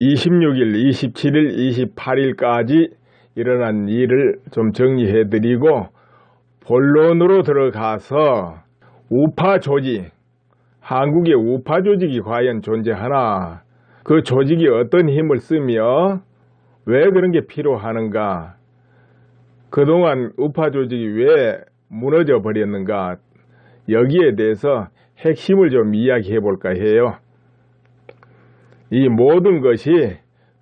26일, 27일, 28일까지 일어난 일을 좀 정리해드리고 본론으로 들어가서 우파 조직, 한국의 우파 조직이 과연 존재하나, 그 조직이 어떤 힘을 쓰며 왜 그런 게 필요하는가, 그동안 우파 조직이 왜 무너져 버렸는가, 여기에 대해서 핵심을 좀 이야기해 볼까 해요. 이 모든 것이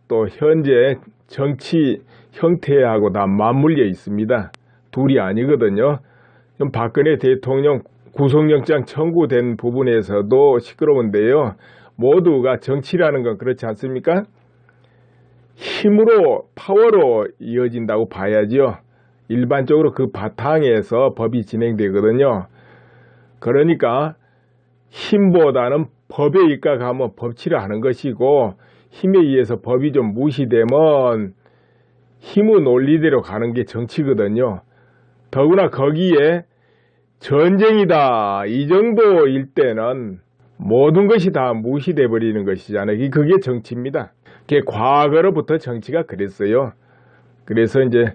또 현재 정치 형태하고 다 맞물려 있습니다. 둘이 아니거든요. 좀 박근혜 대통령 구속영장 청구된 부분에서도 시끄러운데요. 모두가 정치라는 건 그렇지 않습니까? 힘으로, 파워로 이어진다고 봐야죠. 일반적으로 그 바탕에서 법이 진행되거든요. 그러니까 힘보다는 법에 입각하면 법치를 하는 것이고, 힘에 의해서 법이 좀 무시되면 힘의 논리대로 가는 게 정치거든요. 더구나 거기에 전쟁이다, 이 정도일 때는 모든 것이 다 무시돼 버리는 것이잖아요. 그게 정치입니다. 그게 과거로부터 정치가 그랬어요. 그래서 이제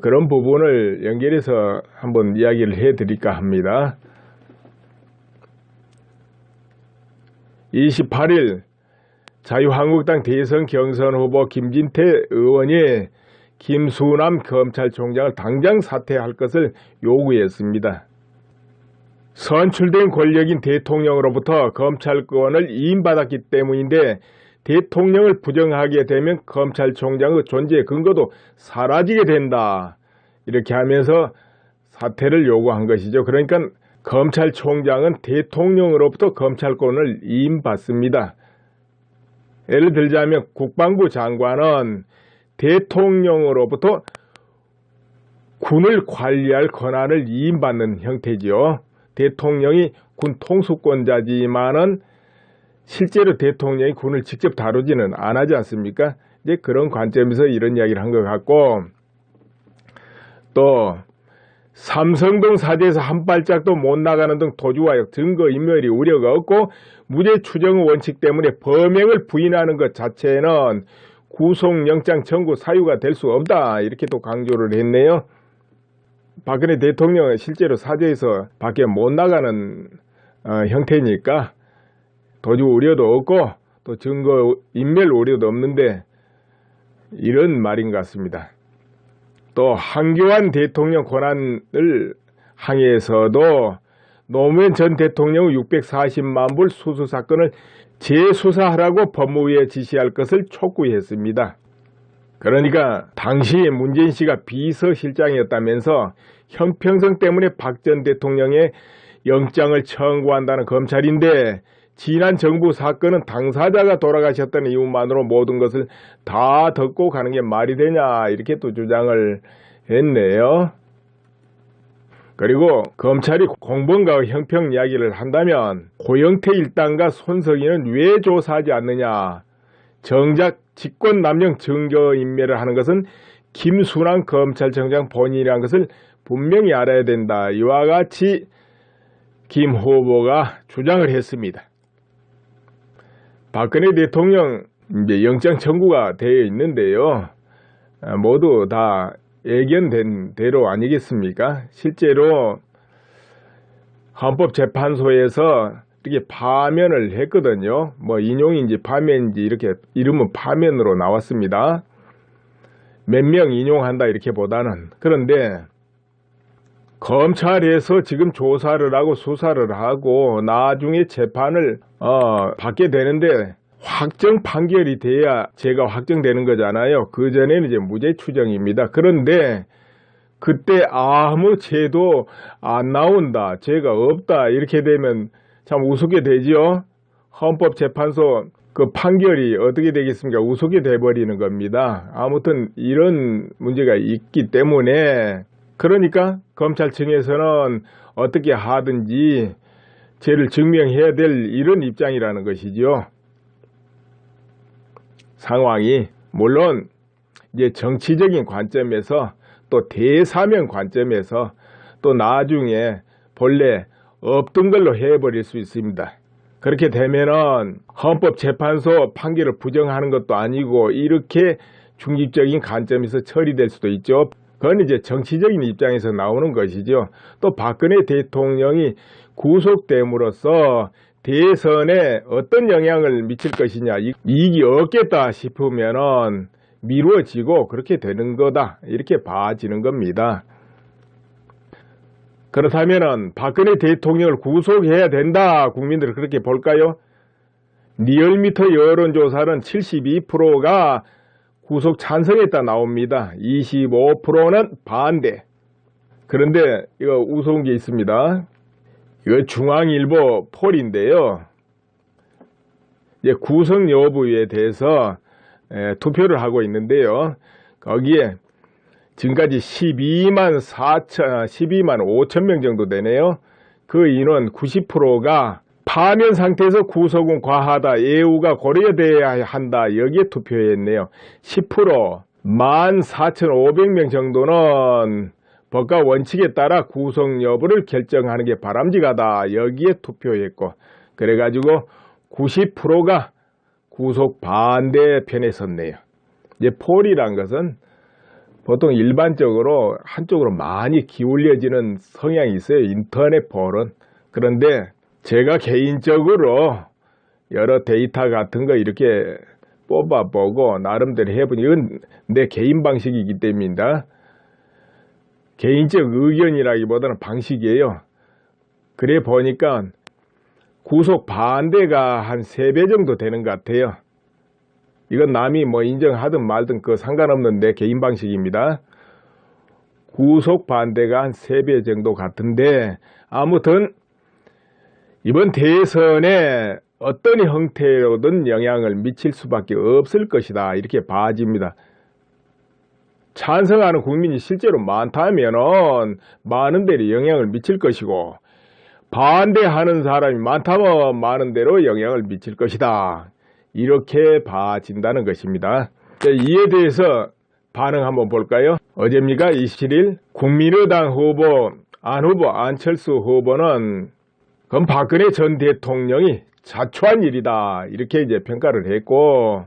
그런 부분을 연결해서 한번 이야기를 해드릴까 합니다. 28일 자유한국당 대선 경선 후보 김진태 의원이 김수남 검찰총장을 당장 사퇴할 것을 요구했습니다. 선출된 권력인 대통령으로부터 검찰권을 이임받았기 때문인데, 대통령을 부정하게 되면 검찰총장의 존재 근거도 사라지게 된다, 이렇게 하면서 사퇴를 요구한 것이죠. 그러니까 검찰총장은 대통령으로부터 검찰권을 이임받습니다. 예를 들자면 국방부 장관은 대통령으로부터 군을 관리할 권한을 이임받는 형태지요. 대통령이 군 통수권자지만은 실제로 대통령이 군을 직접 다루지는 않지 않습니까? 이제 그런 관점에서 이런 이야기를 한 것 같고, 또 삼성동 사태에서 한 발짝도 못 나가는 등 도주와 증거인멸이 우려가 없고 무죄 추정의 원칙 때문에 범행을 부인하는 것 자체는 구속영장 청구 사유가 될 수 없다, 이렇게 또 강조를 했네요. 박근혜 대통령은 실제로 사죄에서 밖에 못 나가는 형태니까 도주 우려도 없고 또 증거인멸 우려도 없는데, 이런 말인 것 같습니다. 또 한교안 대통령 권한을 항해에서도 노무현 전 대통령 640만 불 수수 사건을 재수사하라고 법무부에 지시할 것을 촉구했습니다. 그러니까 당시 문재인 씨가 비서실장이었다면서 형평성 때문에 박 전 대통령의 영장을 청구한다는 검찰인데, 지난 정부 사건은 당사자가 돌아가셨다는 이유만으로 모든 것을 다 덮고 가는 게 말이 되냐, 이렇게 또 주장을 했네요. 그리고 검찰이 공범과 형평 이야기를 한다면 고영태 일당과 손석희는 왜 조사하지 않느냐, 정작 직권남용 증거인멸을 하는 것은 김수남 검찰청장 본인이라는 것을 분명히 알아야 된다, 이와 같이 김 후보가 주장을 했습니다. 박근혜 대통령 이제 영장 청구가 되어 있는데요, 모두 다 예견된 대로 아니겠습니까? 실제로 헌법재판소에서 이렇게 파면을 했거든요. 뭐 인용인지 파면인지 이렇게 이름은 파면으로 나왔습니다. 몇 명 인용한다 이렇게 보다는. 그런데 검찰에서 지금 조사를 하고 수사를 하고 나중에 재판을 받게 되는데, 확정 판결이 돼야 죄가 확정되는 거잖아요. 그전에는 이제 무죄 추정입니다. 그런데 그때 아무 죄도 안 나온다, 죄가 없다, 이렇게 되면 참 우습게 되지요. 헌법재판소 그 판결이 어떻게 되겠습니까? 우습게 돼버리는 겁니다. 아무튼 이런 문제가 있기 때문에, 그러니까 검찰청에서는 어떻게 하든지 죄를 증명해야 될 이런 입장이라는 것이죠. 상황이 물론 이제 정치적인 관점에서 또 대사면 관점에서 또 나중에 본래 없던 걸로 해버릴 수 있습니다. 그렇게 되면은 헌법재판소 판결을 부정하는 것도 아니고 이렇게 중립적인 관점에서 처리될 수도 있죠. 그건 이제 정치적인 입장에서 나오는 것이죠. 또 박근혜 대통령이 구속됨으로써 대선에 어떤 영향을 미칠 것이냐, 이익이 없겠다 싶으면은 미루어지고 그렇게 되는 거다, 이렇게 봐지는 겁니다. 그렇다면은 박근혜 대통령을 구속해야 된다, 국민들은 그렇게 볼까요? 리얼미터 여론조사는 72%가 구속 찬성했다 나옵니다. 25%는 반대. 그런데 이거 우스운 게 있습니다. 이거 중앙일보 폴인데요. 이제 구속 여부에 대해서 투표를 하고 있는데요. 거기에 지금까지 12만 5천 명 정도 되네요. 그 인원 90%가 파면 상태에서 구속은 과하다, 예우가 고려돼야 한다, 여기에 투표했네요. 10% 14,500명 정도는 법과 원칙에 따라 구속 여부를 결정하는 게 바람직하다, 여기에 투표했고, 그래가지고 90%가 구속 반대 편에 섰네요. 이제 폴이란 것은 보통 일반적으로 한쪽으로 많이 기울여지는 성향이 있어요, 인터넷 폴은. 그런데 제가 개인적으로 여러 데이터 같은 거 이렇게 뽑아보고 나름대로 해보니, 이건 내 개인 방식이기 때문입니다. 개인적 의견이라기보다는 방식이에요. 그래 보니까 구속 반대가 한 3배 정도 되는 것 같아요. 이건 남이 뭐 인정하든 말든 그 상관없는 내 개인 방식입니다. 구속 반대가 한 3배 정도 같은데, 아무튼 이번 대선에 어떤 형태로든 영향을 미칠 수밖에 없을 것이다, 이렇게 봐집니다. 찬성하는 국민이 실제로 많다면 많은 대로 영향을 미칠 것이고, 반대하는 사람이 많다면 많은 대로 영향을 미칠 것이다, 이렇게 봐진다는 것입니다. 이에 대해서 반응 한번 볼까요? 어제입니까? 27일 국민의당 후보 안 후보, 안철수 후보는 그건 박근혜 전 대통령이 자초한 일이다, 이렇게 이제 평가를 했고,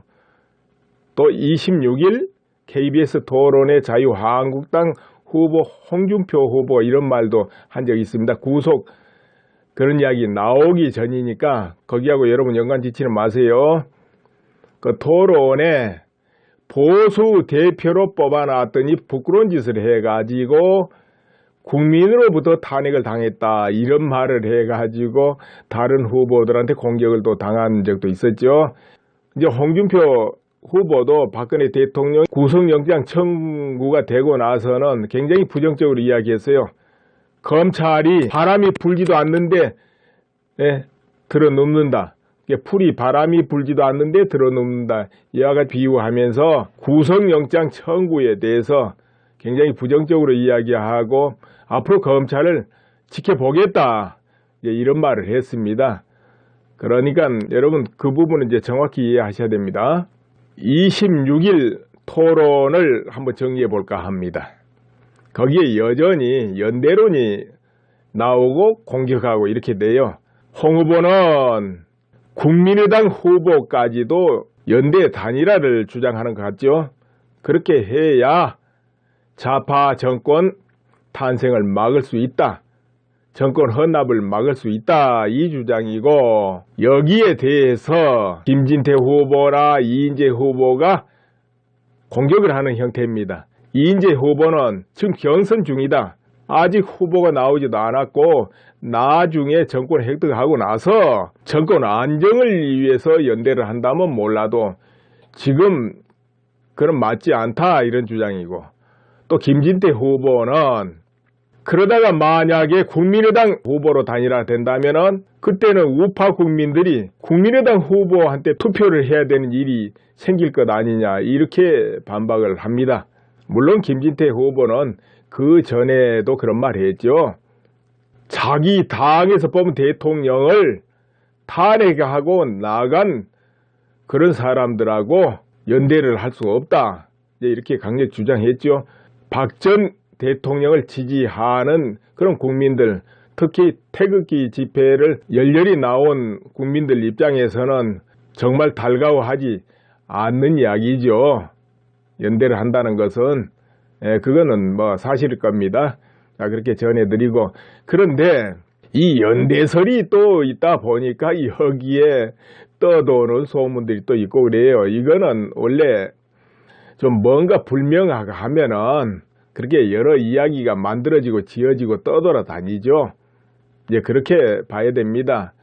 또 26일 KBS 토론의 자유한국당 후보 홍준표 후보 이런 말도 한 적이 있습니다. 구속 그런 이야기 나오기 전이니까 거기하고 여러분 연관 짓지는 마세요. 그 토론에 보수 대표로 뽑아놨더니 부끄러운 짓을 해가지고 국민으로부터 탄핵을 당했다, 이런 말을 해가지고 다른 후보들한테 공격을 또 당한 적도 있었죠. 이제 홍준표 후보도 박근혜 대통령 구속영장 청구가 되고 나서는 굉장히 부정적으로 이야기했어요. 검찰이 바람이 불지도 않는데 들어눕는다. 풀이 바람이 불지도 않는데 들어눕는다, 이와 같이 비유하면서 구속영장 청구에 대해서 굉장히 부정적으로 이야기하고 앞으로 검찰을 지켜보겠다, 이런 말을 했습니다. 그러니까 여러분 그 부분은 이제 정확히 이해하셔야 됩니다. 26일 토론을 한번 정리해 볼까 합니다. 거기에 여전히 연대론이 나오고 공격하고 이렇게 돼요. 홍 후보는 국민의당 후보까지도 연대 단일화를 주장하는 것 같죠. 그렇게 해야 좌파 정권 탄생을 막을 수 있다, 정권 헌납을 막을 수 있다, 이 주장이고, 여기에 대해서 김진태 후보라 이인재 후보가 공격을 하는 형태입니다. 이인재 후보는 지금 경선 중이다, 아직 후보가 나오지도 않았고 나중에 정권을 획득하고 나서 정권 안정을 위해서 연대를 한다면 몰라도 지금 그건 맞지 않다, 이런 주장이고, 또 김진태 후보는 그러다가 만약에 국민의당 후보로 단일화된다면은 그때는 우파 국민들이 국민의당 후보한테 투표를 해야 되는 일이 생길 것 아니냐, 이렇게 반박을 합니다. 물론 김진태 후보는 그 전에도 그런 말 했죠. 자기 당에서 뽑은 대통령을 탄핵하고 나간 그런 사람들하고 연대를 할 수 없다, 이렇게 강력 주장했죠. 박 전 대통령을 지지하는 그런 국민들, 특히 태극기 집회를 열렬히 나온 국민들 입장에서는 정말 달가워하지 않는 이야기죠. 연대를 한다는 것은 그거는 뭐 사실일 겁니다. 자, 그렇게 전해드리고, 그런데 이 연대설이 또 있다 보니까 여기에 떠도는 소문들이 또 있고 그래요. 이거는 원래 좀 뭔가 불명하게 하면은 그렇게 여러 이야기가 만들어지고 지어지고 떠돌아다니죠. 이제 그렇게 봐야 됩니다.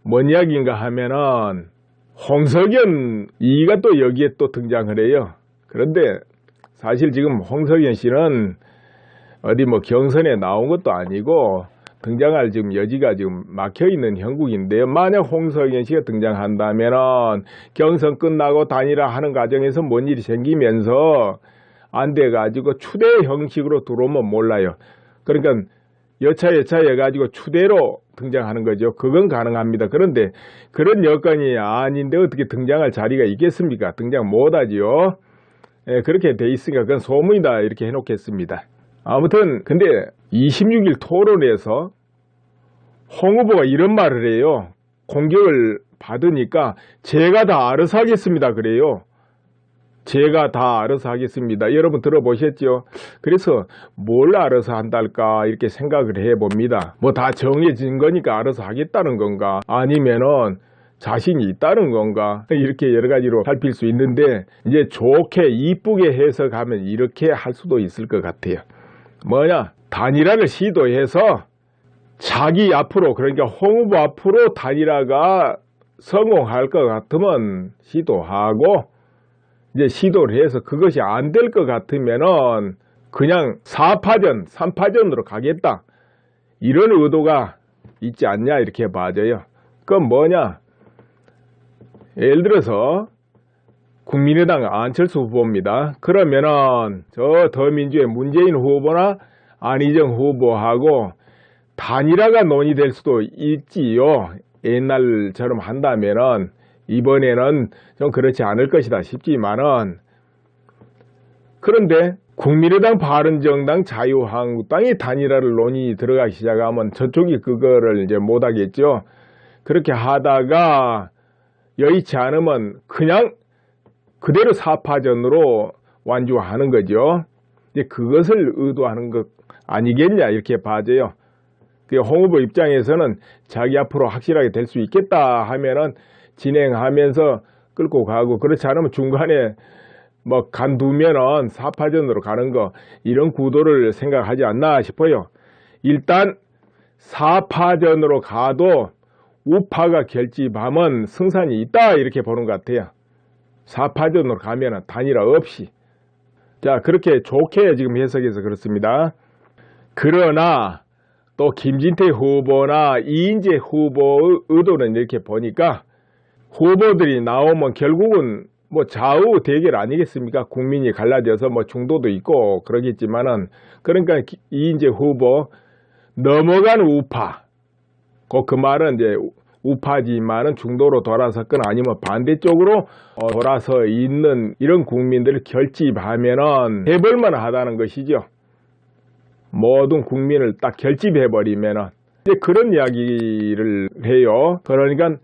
뭔 이야기인가 하면은 홍석현 이가 또 여기에 또 등장을 해요. 그런데 사실 지금 홍석현 씨는 어디 뭐 경선에 나온 것도 아니고 등장할 지금 여지가 지금 막혀 있는 형국인데요. 만약 홍석현 씨가 등장한다면은 경선 끝나고 단일화하는 과정에서 뭔 일이 생기면서 안 돼가지고 추대 형식으로 들어오면 몰라요. 그러니까 여차 해가지고 추대로 등장하는 거죠. 그건 가능합니다. 그런데 그런 여건이 아닌데 어떻게 등장할 자리가 있겠습니까? 등장 못하지요. 그렇게 돼 있으니까 그건 소문이다 이렇게 해놓겠습니다. 아무튼 근데 26일 토론에서 홍 후보가 이런 말을 해요. 공격을 받으니까 제가 다 알아서 하겠습니다 그래요. 제가 다 알아서 하겠습니다. 여러분 들어보셨죠? 그래서 뭘 알아서 한달까 이렇게 생각을 해봅니다. 뭐 다 정해진 거니까 알아서 하겠다는 건가, 아니면은 자신이 있다는 건가, 이렇게 여러 가지로 살필 수 있는데, 이제 좋게 이쁘게 해석하면 이렇게 할 수도 있을 것 같아요. 뭐냐, 단일화를 시도해서 자기 앞으로, 그러니까 홍 후보 앞으로 단일화가 성공할 것 같으면 시도하고, 이제 시도를 해서 그것이 안 될 것 같으면은 그냥 4파전, 3파전으로 가겠다, 이런 의도가 있지 않냐 이렇게 봐져요. 그건 뭐냐, 예를 들어서 국민의당 안철수 후보입니다. 그러면은 저 더민주의 문재인 후보나 안희정 후보하고 단일화가 논의될 수도 있지요. 옛날처럼 한다면은. 이번에는 좀 그렇지 않을 것이다 싶지만은, 그런데 국민의당, 바른정당, 자유한국당이 단일화를 논의 들어가기 시작하면 저쪽이 그거를 이제 못하겠죠. 그렇게 하다가 여의치 않으면 그냥 그대로 사파전으로 완주하는 거죠. 이제 그것을 의도하는 것 아니겠냐 이렇게 봐져요. 홍 후보 입장에서는 자기 앞으로 확실하게 될 수 있겠다 하면은 진행하면서 끌고 가고, 그렇지 않으면 중간에 뭐 간두면은 사파전으로 가는 거, 이런 구도를 생각하지 않나 싶어요. 일단 사파전으로 가도 우파가 결집하면 승산이 있다 이렇게 보는 것 같아요. 사파전으로 가면은 단일화 없이. 자, 그렇게 좋게 지금 해석해서 그렇습니다. 그러나 또 김진태 후보나 이인재 후보의 의도는 이렇게 보니까, 후보들이 나오면 결국은 뭐 좌우 대결 아니겠습니까? 국민이 갈라져서 뭐 중도도 있고 그러겠지만은, 그러니까 이인재 후보 넘어간 우파, 그 말은 이제 우파지만은 중도로 돌아섰거나 아니면 반대쪽으로 돌아서 있는 이런 국민들을 결집하면은 해볼만 하다는 것이죠. 모든 국민을 딱 결집해버리면은 이제 그런 이야기를 해요. 그러니까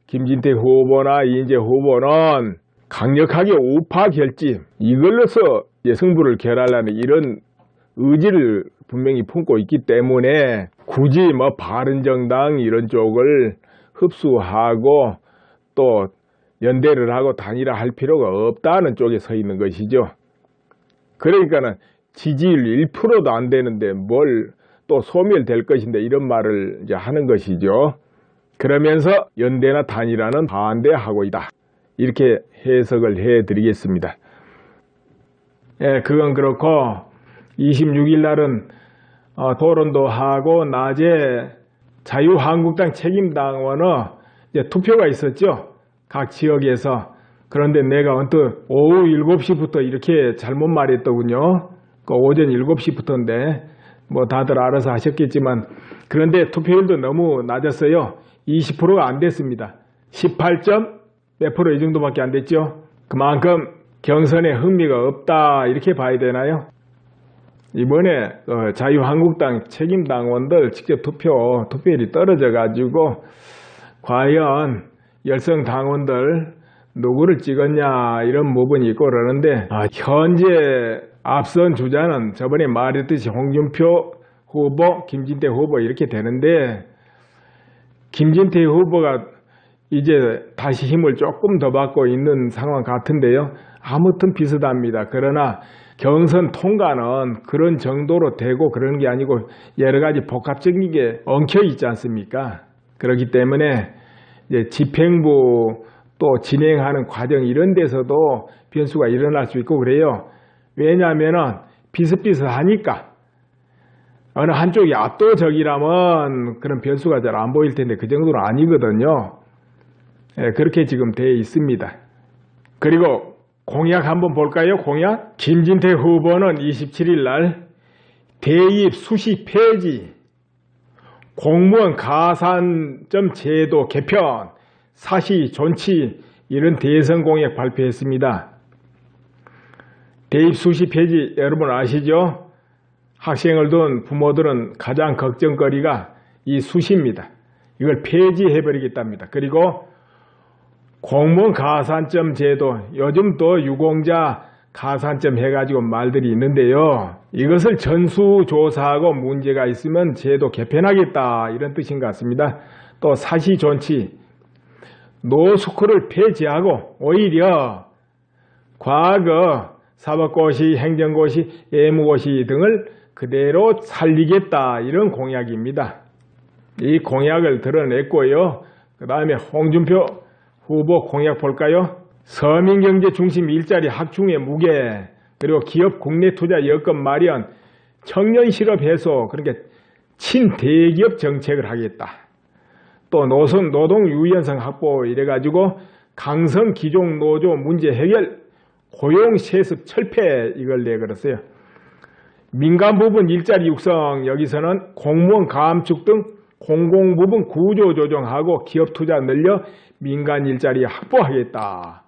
김진태 후보나 이인재 후보는 강력하게 우파 결집, 이걸로서 승부를 결하려는 이런 의지를 분명히 품고 있기 때문에 굳이 뭐 바른정당 이런 쪽을 흡수하고 또 연대를 하고 단일화 할 필요가 없다는 쪽에 서 있는 것이죠. 그러니까는 지지율 1%도 안 되는데 뭘 또 소멸될 것인데 이런 말을 이제 하는 것이죠. 그러면서 연대나 단일화는 반대하고 있다, 이렇게 해석을 해드리겠습니다. 그건 그렇고, 26일 날은 토론도 하고 낮에 자유한국당 책임당원의 이제 투표가 있었죠. 각 지역에서. 그런데 내가 언뜻 오후 7시부터 이렇게 잘못 말했더군요. 오전 7시부터인데 뭐 다들 알아서 하셨겠지만, 그런데 투표율도 너무 낮았어요. 20%가 안 됐습니다. 18점 몇 프로 이 정도밖에 안 됐죠. 그만큼 경선에 흥미가 없다 이렇게 봐야 되나요? 이번에 자유한국당 책임당원들 직접 투표율이 떨어져가지고 과연 열성 당원들 누구를 찍었냐 이런 부분이 있고 그러는데 현재 앞선 주자는 저번에 말했듯이 홍준표 후보, 김진태 후보 이렇게 되는데 김진태 후보가 이제 다시 힘을 조금 더 받고 있는 상황 같은데요. 아무튼 비슷합니다. 그러나 경선 통과는 그런 정도로 되고 그러는 게 아니고 여러 가지 복합적인 게 엉켜 있지 않습니까? 그렇기 때문에 이제 집행부 또 진행하는 과정 이런 데서도 변수가 일어날 수 있고 그래요. 왜냐하면 비슷비슷하니까 어느 한쪽이 압도적이라면 그런 변수가 잘 안 보일 텐데 그 정도는 아니거든요. 그렇게 지금 되어 있습니다. 그리고 공약 한번 볼까요? 공약? 김진태 후보는 27일 날 대입 수시 폐지, 공무원 가산점 제도 개편, 사시 존치 이런 대선 공약 발표했습니다. 대입 수시 폐지 여러분 아시죠? 학생을 둔 부모들은 가장 걱정거리가 이 수시입니다. 이걸 폐지해버리겠답니다. 그리고 공무원 가산점 제도, 요즘 또 유공자 가산점 해가지고 말들이 있는데요. 이것을 전수조사하고 문제가 있으면 제도 개편하겠다 이런 뜻인 것 같습니다. 또 사시존치, 노스쿨을 폐지하고 오히려 과거 사법고시, 행정고시, 예무고시 등을 그대로 살리겠다 이런 공약입니다. 이 공약을 드러냈고요. 그 다음에 홍준표 후보 공약 볼까요? 서민경제 중심 일자리 확충의 무게, 그리고 기업 국내 투자 여건 마련, 청년 실업 해소, 그러니까 친대기업 정책을 하겠다. 또 노동 유연성 확보 이래가지고 강성 기종 노조 문제 해결, 고용 세습 철폐 이걸 내걸었어요. 민간 부분 일자리 육성, 여기서는 공무원 감축 등 공공 부분 구조 조정하고 기업 투자 늘려 민간 일자리 확보하겠다.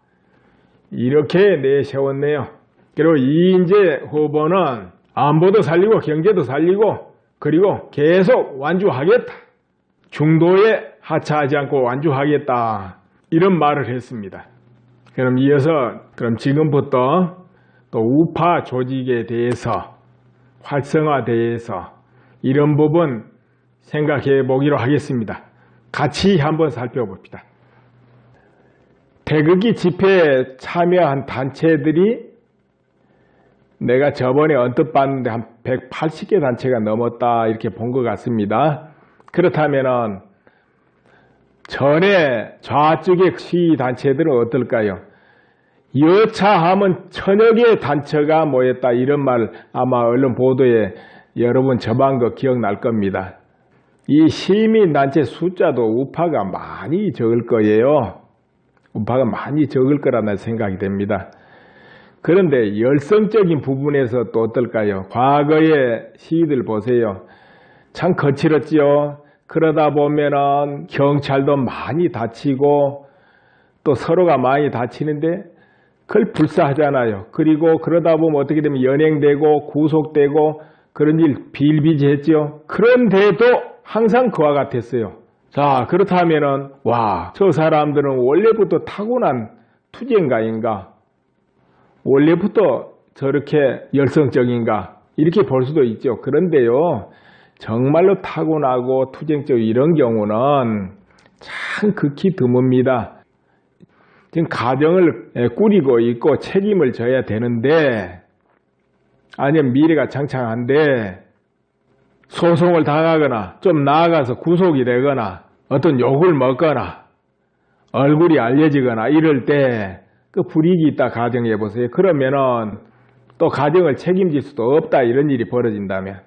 이렇게 내세웠네요. 그리고 이인재 후보는 안보도 살리고 경제도 살리고 그리고 계속 완주하겠다. 중도에 하차하지 않고 완주하겠다. 이런 말을 했습니다. 그럼 이어서 지금부터 또 우파 조직에 대해서 활성화돼서 이런 부분 생각해 보기로 하겠습니다. 같이 한번 살펴봅시다. 태극기 집회에 참여한 단체들이 내가 저번에 언뜻 봤는데 한 180개 단체가 넘었다 이렇게 본 것 같습니다. 그렇다면 전에 좌측의 시위단체들은 어떨까요? 여차하면 1000여 개의 단체가 모였다 이런 말 아마 언론 보도에 여러분 접한 거 기억날 겁니다. 이 시민단체 숫자도 우파가 많이 적을 거예요. 우파가 많이 적을 거라는 생각이 됩니다. 그런데 열성적인 부분에서 또 어떨까요? 과거의 시위들 보세요. 참 거칠었지요. 그러다 보면은 경찰도 많이 다치고 또 서로가 많이 다치는데 그걸 불사하잖아요. 그리고 그러다 보면 어떻게 되면 연행되고 구속되고 그런 일 비일비재했죠. 그런데도 항상 그와 같았어요. 자, 그렇다면은 와, 저 사람들은 원래부터 타고난 투쟁가인가? 원래부터 저렇게 열성적인가? 이렇게 볼 수도 있죠. 그런데요, 정말로 타고나고 투쟁적 이런 경우는 참 극히 드뭅니다. 지금 가정을 꾸리고 있고 책임을 져야 되는데 아니면 미래가 창창한데 소송을 당하거나 좀 나아가서 구속이 되거나 어떤 욕을 먹거나 얼굴이 알려지거나 이럴 때 그 불이익이 있다 가정해 보세요. 그러면은 또 가정을 책임질 수도 없다 이런 일이 벌어진다면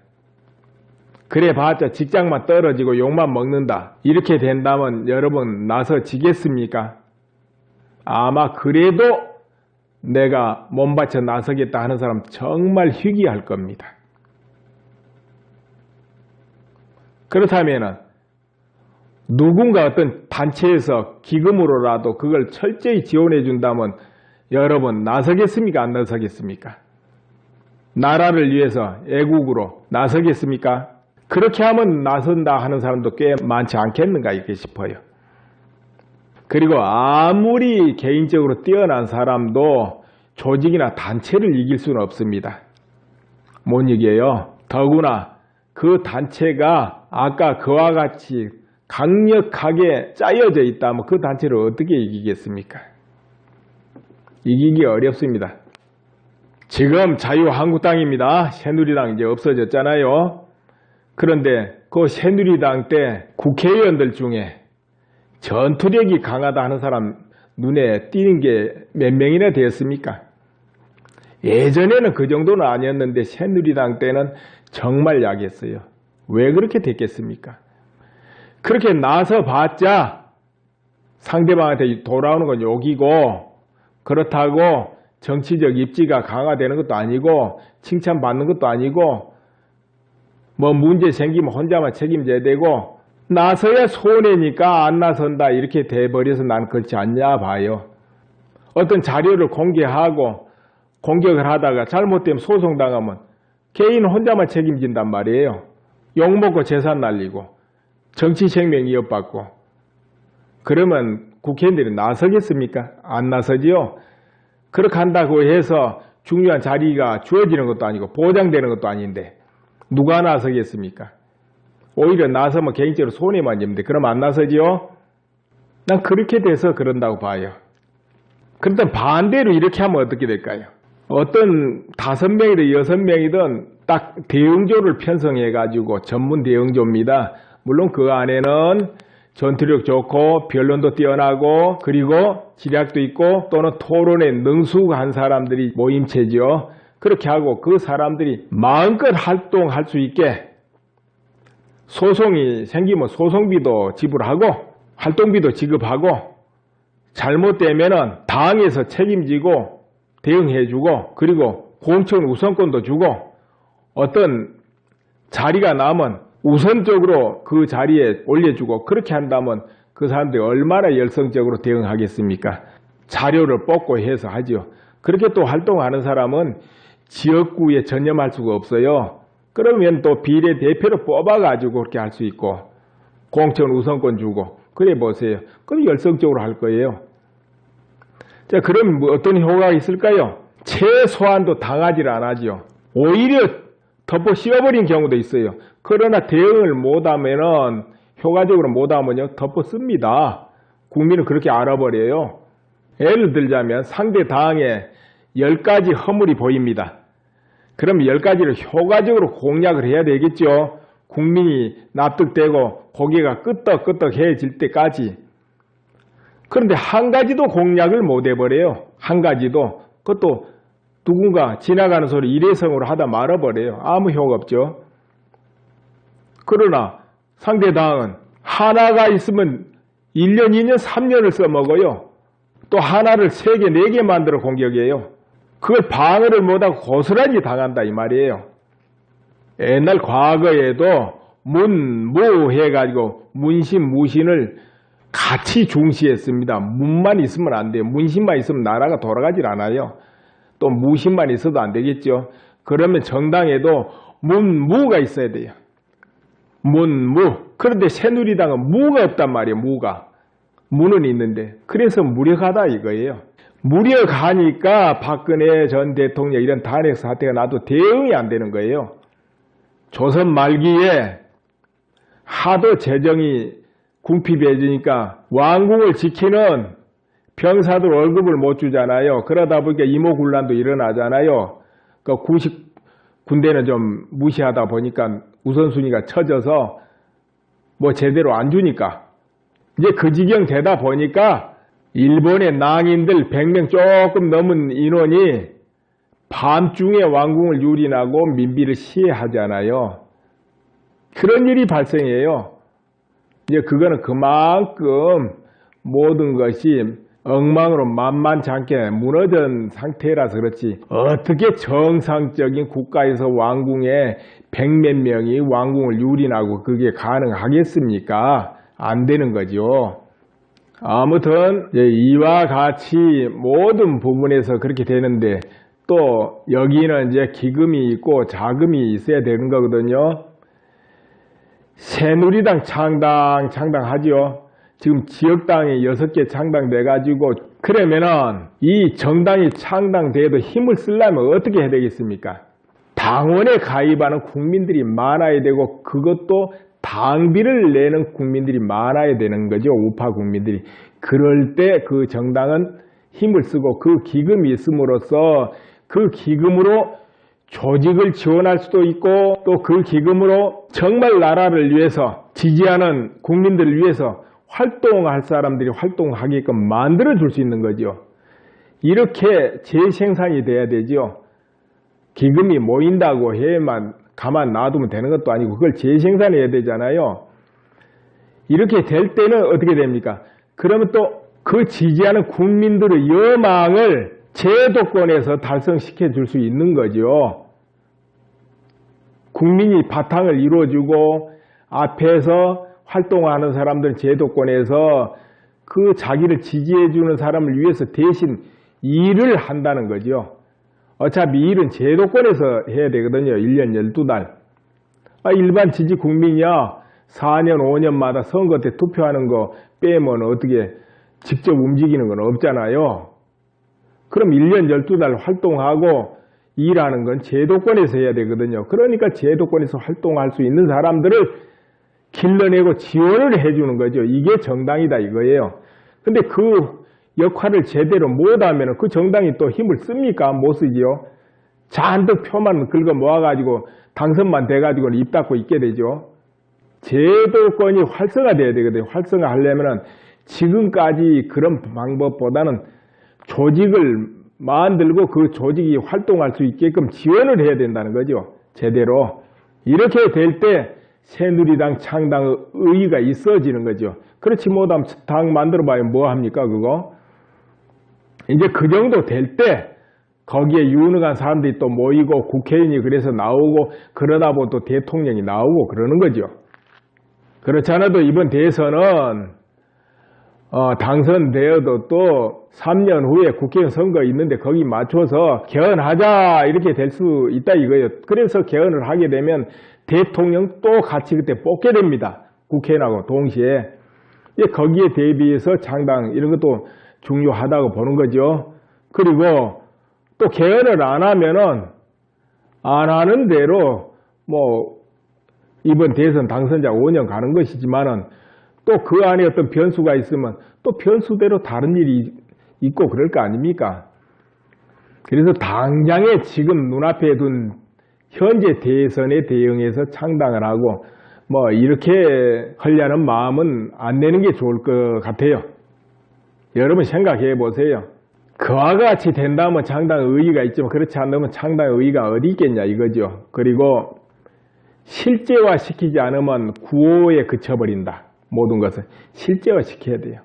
그래 봤자 직장만 떨어지고 욕만 먹는다 이렇게 된다면 여러분 나서지겠습니까? 아마 그래도 내가 몸바쳐 나서겠다 하는 사람 정말 희귀할 겁니다. 그렇다면 누군가 어떤 단체에서 기금으로라도 그걸 철저히 지원해 준다면 여러분 나서겠습니까? 안 나서겠습니까? 나라를 위해서 애국으로 나서겠습니까? 그렇게 하면 나선다 하는 사람도 꽤 많지 않겠는가 이렇게 싶어요. 그리고 아무리 개인적으로 뛰어난 사람도 조직이나 단체를 이길 수는 없습니다. 못 이겨요. 더구나 그 단체가 아까 그와 같이 강력하게 짜여져 있다면 그 단체를 어떻게 이기겠습니까? 이기기 어렵습니다. 지금 자유한국당입니다. 새누리당 이제 없어졌잖아요. 그런데 그 새누리당 때 국회의원들 중에 전투력이 강하다 하는 사람 눈에 띄는 게 몇 명이나 되었습니까? 예전에는 그 정도는 아니었는데 새누리당 때는 정말 약했어요. 왜 그렇게 됐겠습니까? 그렇게 나서 봤자 상대방한테 돌아오는 건 욕이고, 그렇다고 정치적 입지가 강화되는 것도 아니고 칭찬받는 것도 아니고 뭐 문제 생기면 혼자만 책임져야 되고 나서야 손해니까 안 나선다 이렇게 돼버려서 난 그렇지 않냐 봐요. 어떤 자료를 공개하고 공격을 하다가 잘못되면 소송당하면 개인 혼자만 책임진단 말이에요. 욕먹고 재산 날리고 정치 생명 위협받고. 그러면 국회의원들이 나서겠습니까? 안 나서지요. 그렇게 한다고 해서 중요한 자리가 주어지는 것도 아니고 보장되는 것도 아닌데 누가 나서겠습니까? 오히려 나서면 개인적으로 손해만 입는데 그럼 안 나서지요? 난 그렇게 돼서 그런다고 봐요. 그런데 반대로 이렇게 하면 어떻게 될까요? 어떤 5명이든 6명이든 딱 대응조를 편성해가지고 전문 대응조입니다. 물론 그 안에는 전투력 좋고 변론도 뛰어나고 그리고 지략도 있고 또는 토론에 능숙한 사람들이 모임체죠. 그렇게 하고 그 사람들이 마음껏 활동할 수 있게 소송이 생기면 소송비도 지불하고 활동비도 지급하고 잘못되면은 당에서 책임지고 대응해주고 그리고 공천 우선권도 주고 어떤 자리가 나면 우선적으로 그 자리에 올려주고 그렇게 한다면 그 사람들이 얼마나 열성적으로 대응하겠습니까? 자료를 뽑고 해서 하죠. 그렇게 또 활동하는 사람은 지역구에 전념할 수가 없어요. 그러면 또 비례대표를 뽑아가지고 그렇게 할 수 있고 공천 우선권 주고 그래 보세요. 그럼 열성적으로 할 거예요. 자, 그럼 뭐 어떤 효과가 있을까요? 최소한도 당하지를 않아죠. 오히려 덮어 씌워버린 경우도 있어요. 그러나 대응을 못하면은 효과적으로 못하면요 덮어 씁니다. 국민은 그렇게 알아버려요. 예를 들자면 상대 당에 10가지 허물이 보입니다. 그럼 10가지를 효과적으로 공략을 해야 되겠죠. 국민이 납득되고 고개가 끄떡끄떡해질 때까지. 그런데 한 가지도 공략을 못 해버려요. 한 가지도. 그것도 누군가 지나가는 소리 일회성으로 하다 말아버려요. 아무 효과 없죠. 그러나 상대당은 하나가 있으면 1년, 2년, 3년을 써먹어요. 또 하나를 3개, 4개 만들어 공격해요. 그걸 방어를 못하고 고스란히 당한다 이 말이에요. 옛날 과거에도 문, 무 해가지고 문신, 무신을 같이 중시했습니다. 문만 있으면 안 돼요. 문신만 있으면 나라가 돌아가질 않아요. 또 무신만 있어도 안 되겠죠. 그러면 정당에도 문, 무가 있어야 돼요. 문, 무. 그런데 새누리당은 무가 없단 말이에요. 무가. 무는 있는데. 그래서 무력하다 이거예요. 무력하니까 박근혜 전 대통령 이런 탄핵 사태가 나도 대응이 안 되는 거예요. 조선 말기에 하도 재정이 궁핍해지니까 왕궁을 지키는 병사들 월급을 못 주잖아요. 그러다 보니까 이모군란도 일어나잖아요. 그 구식 군대는 좀 무시하다 보니까 우선순위가 처져서 뭐 제대로 안 주니까 이제 그 지경 되다 보니까 일본의 낭인들 100명 조금 넘은 인원이 밤중에 왕궁을 유린하고 민비를 시해하잖아요. 그런 일이 발생해요. 이제 그거는 그만큼 모든 것이 엉망으로 만만찮게 무너진 상태라서 그렇지 어떻게 정상적인 국가에서 왕궁에 100몇 명이 왕궁을 유린하고 그게 가능하겠습니까? 안 되는 거죠. 아무튼 이와 같이 모든 부분에서 그렇게 되는데 또 여기는 이제 기금이 있고 자금이 있어야 되는 거거든요. 새누리당 창당하지요. 지금 지역당이 6개 창당돼 가지고 그러면은 이 정당이 창당돼도 힘을 쓰려면 어떻게 해야 되겠습니까? 당원에 가입하는 국민들이 많아야 되고 그것도 당비를 내는 국민들이 많아야 되는 거죠. 우파 국민들이. 그럴 때 그 정당은 힘을 쓰고 그 기금이 있음으로써 그 기금으로 조직을 지원할 수도 있고 또 그 기금으로 정말 나라를 위해서 지지하는 국민들을 위해서 활동할 사람들이 활동하게끔 만들어 줄 수 있는 거죠. 이렇게 재생산이 돼야 되죠. 기금이 모인다고 해만 가만 놔두면 되는 것도 아니고 그걸 재생산해야 되잖아요. 이렇게 될 때는 어떻게 됩니까? 그러면 또 그 지지하는 국민들의 여망을 제도권에서 달성시켜 줄 수 있는 거죠. 국민이 바탕을 이루어주고 앞에서 활동하는 사람들은 제도권에서 그 자기를 지지해주는 사람을 위해서 대신 일을 한다는 거죠. 어차피 일은 제도권에서 해야 되거든요. 1년 12달. 일반 지지 국민이야 4년 5년마다 선거 때 투표하는 거 빼면 어떻게 직접 움직이는 건 없잖아요. 그럼 1년 12달 활동하고 일하는 건 제도권에서 해야 되거든요. 그러니까 제도권에서 활동할 수 있는 사람들을 길러내고 지원을 해주는 거죠. 이게 정당이다 이거예요. 근데 그 역할을 제대로 못하면 그 정당이 또 힘을 씁니까? 못 쓰지요. 잔뜩 표만 긁어 모아가지고 당선만 돼가지고 입 닫고 있게 되죠. 제도권이 활성화돼야 되거든요. 활성화하려면 지금까지 그런 방법보다는 조직을 만들고 그 조직이 활동할 수 있게끔 지원을 해야 된다는 거죠. 제대로. 이렇게 될 때 새누리당 창당의 의의가 있어지는 거죠. 그렇지 못하면 당 만들어봐야 뭐합니까 그거? 이제 그 정도 될 때 거기에 유능한 사람들이 또 모이고 국회의원이 그래서 나오고 그러다 보면 또 대통령이 나오고 그러는 거죠. 그렇지 않아도 이번 대선은 당선되어도 또 3년 후에 국회의원 선거 있는데 거기 맞춰서 개헌하자 이렇게 될 수 있다 이거예요. 그래서 개헌을 하게 되면 대통령 또 같이 그때 뽑게 됩니다. 국회의원하고 동시에. 거기에 대비해서 창당 이런 것도 중요하다고 보는 거죠. 그리고 또 개헌을 안 하면은 안 하는 대로 뭐 이번 대선 당선자 5년 가는 것이지만은 또 그 안에 어떤 변수가 있으면 또 변수대로 다른 일이 있고 그럴 거 아닙니까? 그래서 당장에 지금 눈앞에 둔 현재 대선에 대응해서 창당을 하고 뭐 이렇게 하려는 마음은 안 내는 게 좋을 것 같아요. 여러분 생각해 보세요. 그와 같이 된다면 창당 의의가 있지만 그렇지 않으면 창당 의의가 어디 있겠냐 이거죠. 그리고 실제화시키지 않으면 구호에 그쳐버린다. 모든 것을 실제화시켜야 돼요.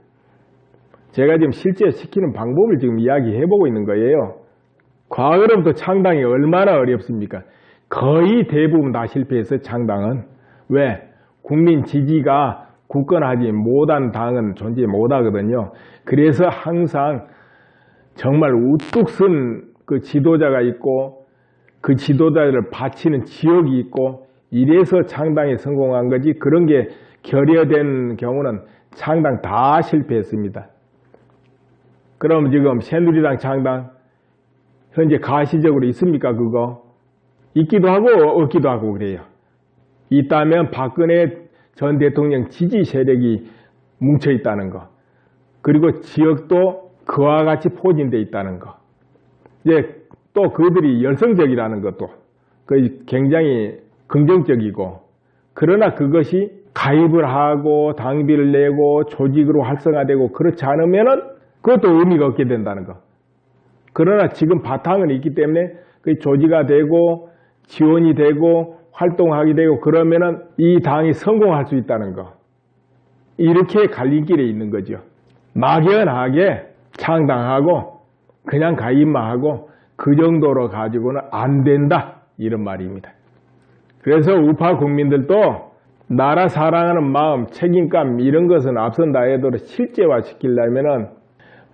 제가 지금 실제화시키는 방법을 지금 이야기해보고 있는 거예요. 과거로부터 창당이 얼마나 어렵습니까? 거의 대부분 다 실패했어요. 창당은. 왜? 국민 지지가 굳건하지 못한 당은 존재 못하거든요. 그래서 항상 정말 우뚝 쓴 그 지도자가 있고 그 지도자를 바치는 지역이 있고 이래서 창당에 성공한 거지 그런 게 결여된 경우는 창당 다 실패했습니다. 그럼 지금 새누리당 창당 현재 가시적으로 있습니까 그거? 있기도 하고 없기도 하고 그래요. 있다면 박근혜 전 대통령 지지 세력이 뭉쳐 있다는 거. 그리고 지역도 그와 같이 포진되어 있다는 거. 이제 또 그들이 열성적이라는 것도 굉장히 긍정적이고 그러나 그것이 가입을 하고 당비를 내고 조직으로 활성화되고 그렇지 않으면은 그것도 의미가 없게 된다는 거. 그러나 지금 바탕은 있기 때문에 그 조직화 되고 지원이 되고 활동하게 되고 그러면은 이 당이 성공할 수 있다는 거. 이렇게 갈림길에 있는 거죠. 막연하게 창당하고 그냥 가입만 하고 그 정도로 가지고는 안 된다. 이런 말입니다. 그래서 우파 국민들도 나라 사랑하는 마음, 책임감 이런 것은 앞선다 해도 실제화 시키려면은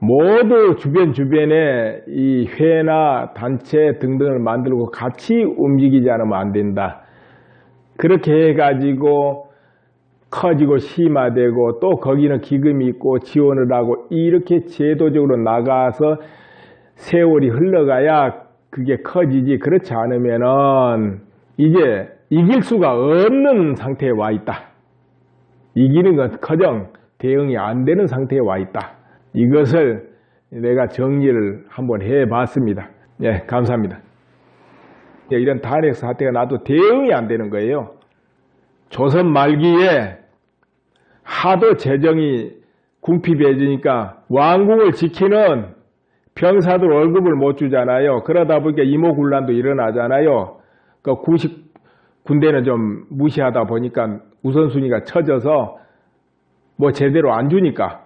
모두 주변에 이 회나 단체 등등을 만들고 같이 움직이지 않으면 안 된다. 그렇게 해가지고 커지고 심화되고 또 거기는 기금이 있고 지원을 하고 이렇게 제도적으로 나가서 세월이 흘러가야 그게 커지지. 그렇지 않으면은 이제 이길 수가 없는 상태에 와 있다. 이기는 것 커녕 대응이 안 되는 상태에 와 있다. 이것을 내가 정리를 한번 해봤습니다. 예, 감사합니다. 이런 탄핵 사태가 나도 대응이 안 되는 거예요. 조선 말기에 하도 재정이 궁핍해지니까 왕궁을 지키는 병사들 월급을 못 주잖아요. 그러다 보니까 이모군란도 일어나잖아요. 그 구식 군대는 좀 무시하다 보니까 우선순위가 처져서 뭐 제대로 안 주니까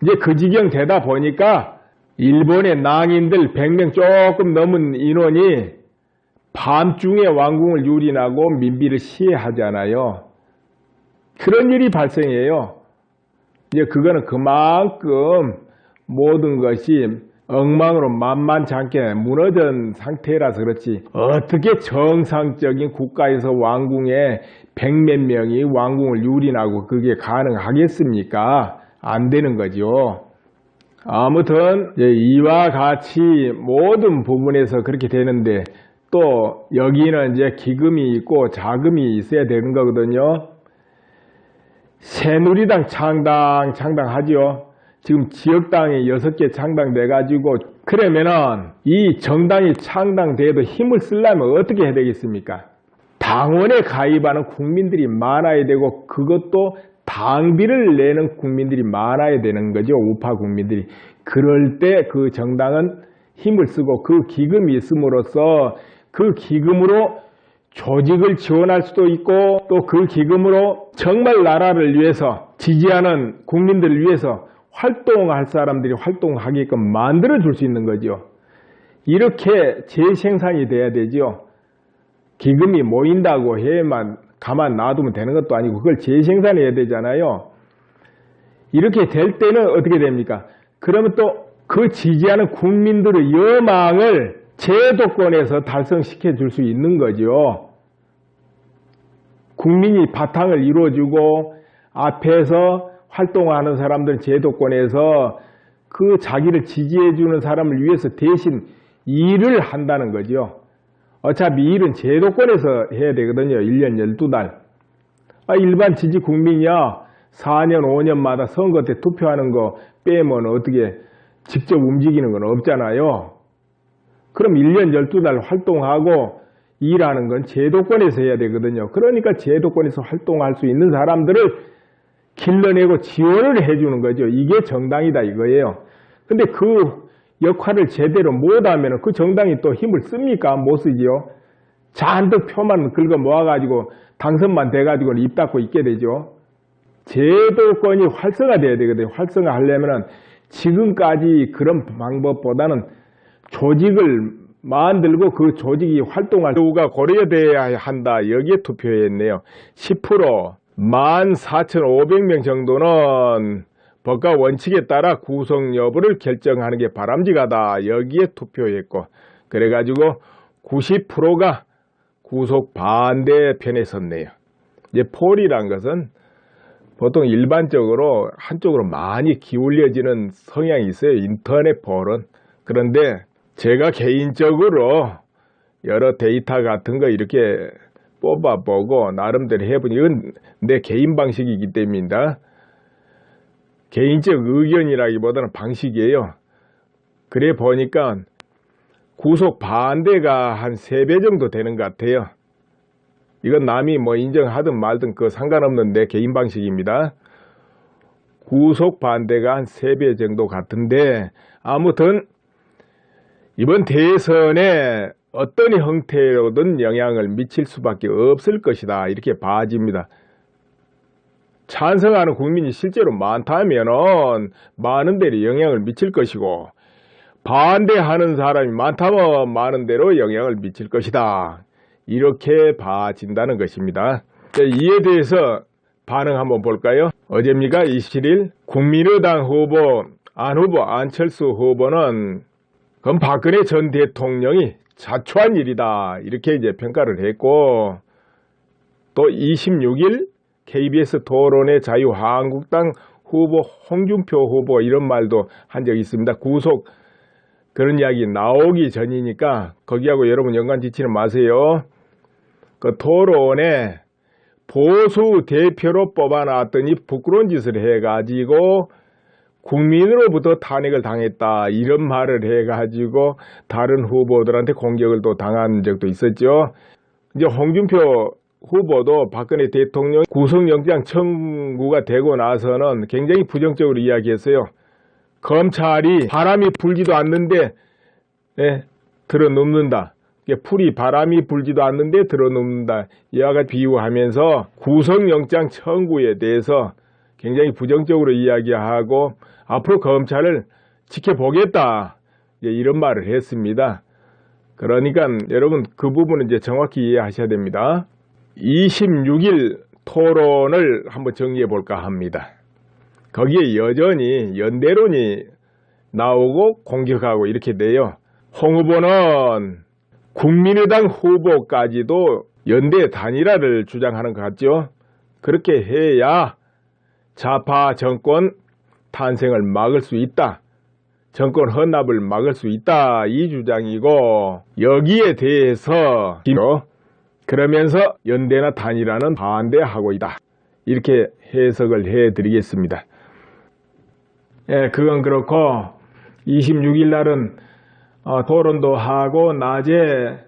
이제 그 지경 되다 보니까 일본의 낭인들 100명 조금 넘은 인원이 밤중에 왕궁을 유린하고 민비를 시해하잖아요. 그런 일이 발생해요. 이제 그거는 그만큼 모든 것이 엉망으로 만만치 않게 무너진 상태라서 그렇지, 어떻게 정상적인 국가에서 왕궁에 100몇 명이 왕궁을 유린하고 그게 가능하겠습니까? 안 되는 거죠. 아무튼 이와 같이 모든 부분에서 그렇게 되는데 또 여기는 이제 기금이 있고 자금이 있어야 되는 거거든요. 새누리당 창당하지요. 지금 지역당이 6개 창당돼 가지고 그러면은 이 정당이 창당돼도 힘을 쓰려면 어떻게 해야 되겠습니까? 당원에 가입하는 국민들이 많아야 되고 그것도 당비를 내는 국민들이 많아야 되는 거죠. 우파 국민들이. 그럴 때 그 정당은 힘을 쓰고 그 기금이 있음으로써 그 기금으로 조직을 지원할 수도 있고 또 그 기금으로 정말 나라를 위해서 지지하는 국민들을 위해서 활동할 사람들이 활동하게끔 만들어 줄 수 있는 거죠. 이렇게 재생산이 돼야 되죠. 기금이 모인다고 해만 가만 놔두면 되는 것도 아니고 그걸 재생산해야 되잖아요. 이렇게 될 때는 어떻게 됩니까? 그러면 또 그 지지하는 국민들의 여망을 제도권에서 달성시켜 줄 수 있는 거죠. 국민이 바탕을 이루어주고 앞에서 활동하는 사람들은 제도권에서 그 자기를 지지해주는 사람을 위해서 대신 일을 한다는 거죠. 어차피 일은 제도권에서 해야 되거든요. 1년 12달. 일반 지지 국민이야 4년 5년마다 선거 때 투표하는 거 빼면 어떻게 직접 움직이는 건 없잖아요. 그럼 1년 12달 활동하고 일하는 건 제도권에서 해야 되거든요. 그러니까 제도권에서 활동할 수 있는 사람들을 길러내고 지원을 해주는 거죠. 이게 정당이다 이거예요. 근데 그 역할을 제대로 못하면 그 정당이 또 힘을 씁니까? 못 쓰지요. 잔뜩 표만 긁어 모아가지고 당선만 돼가지고 입 닫고 있게 되죠. 제도권이 활성화돼야 되거든요. 활성화하려면 지금까지 그런 방법보다는 조직을 만들고 그 조직이 활동할 경우가 고려돼야 한다. 여기에 투표했네요. 10% 14,500명 정도는 법과 원칙에 따라 구속 여부를 결정하는 게 바람직하다. 여기에 투표했고 그래가지고 90%가 구속 반대 편에 섰네요. 이제 폴이란 것은 보통 일반적으로 한쪽으로 많이 기울여지는 성향이 있어요. 인터넷 폴은. 그런데 제가 개인적으로 여러 데이터 같은 거 이렇게 뽑아보고 나름대로 해보니 이건 내 개인 방식이기 때문입니다. 개인적 의견이라기보다는 방식이에요. 그래 보니까 구속 반대가 한 3배 정도 되는 것 같아요. 이건 남이 뭐 인정하든 말든 그 상관없는 내 개인 방식입니다. 구속 반대가 한 3배 정도 같은데 아무튼 이번 대선에 어떤 형태로든 영향을 미칠 수밖에 없을 것이다. 이렇게 봐집니다. 찬성하는 국민이 실제로 많다면 많은 데로 영향을 미칠 것이고 반대하는 사람이 많다면 많은 데로 영향을 미칠 것이다. 이렇게 봐진다는 것입니다. 이에 대해서 반응 한번 볼까요? 어제입니까? 27일 국민의당 후보 안 후보, 안철수 후보는 그건 박근혜 전 대통령이 자초한 일이다. 이렇게 이제 평가를 했고, 또 26일 KBS 토론회 자유한국당 후보 홍준표 후보 이런 말도 한 적이 있습니다. 구속 그런 이야기 나오기 전이니까 거기하고 여러분 연관 짓지는 마세요. 그 토론에 보수 대표로 뽑아놨더니 부끄러운 짓을 해가지고 국민으로부터 탄핵을 당했다 이런 말을 해가지고 다른 후보들한테 공격을 또 당한 적도 있었죠. 이제 홍준표 후보도 박근혜 대통령 구속영장 청구가 되고 나서는 굉장히 부정적으로 이야기했어요. 검찰이 바람이 불지도 않는데 들어눕는다. 풀이 바람이 불지도 않는데 들어눕는다. 이와 같이 비유하면서 구속영장 청구에 대해서 굉장히 부정적으로 이야기하고 앞으로 검찰을 지켜보겠다. 이런 말을 했습니다. 그러니까 여러분 그 부분은 이제 정확히 이해하셔야 됩니다. 26일 토론을 한번 정리해 볼까 합니다. 거기에 여전히 연대론이 나오고 공격하고 이렇게 돼요. 홍 후보는 국민의당 후보까지도 연대 단일화를 주장하는 것 같죠. 그렇게 해야 좌파 정권 탄생을 막을 수 있다. 정권 헌납을 막을 수 있다. 이 주장이고 여기에 대해서 그러면서 연대나 단일화는 반대하고 있다. 이렇게 해석을 해드리겠습니다. 그건 그렇고 26일 날은 토론도 하고 낮에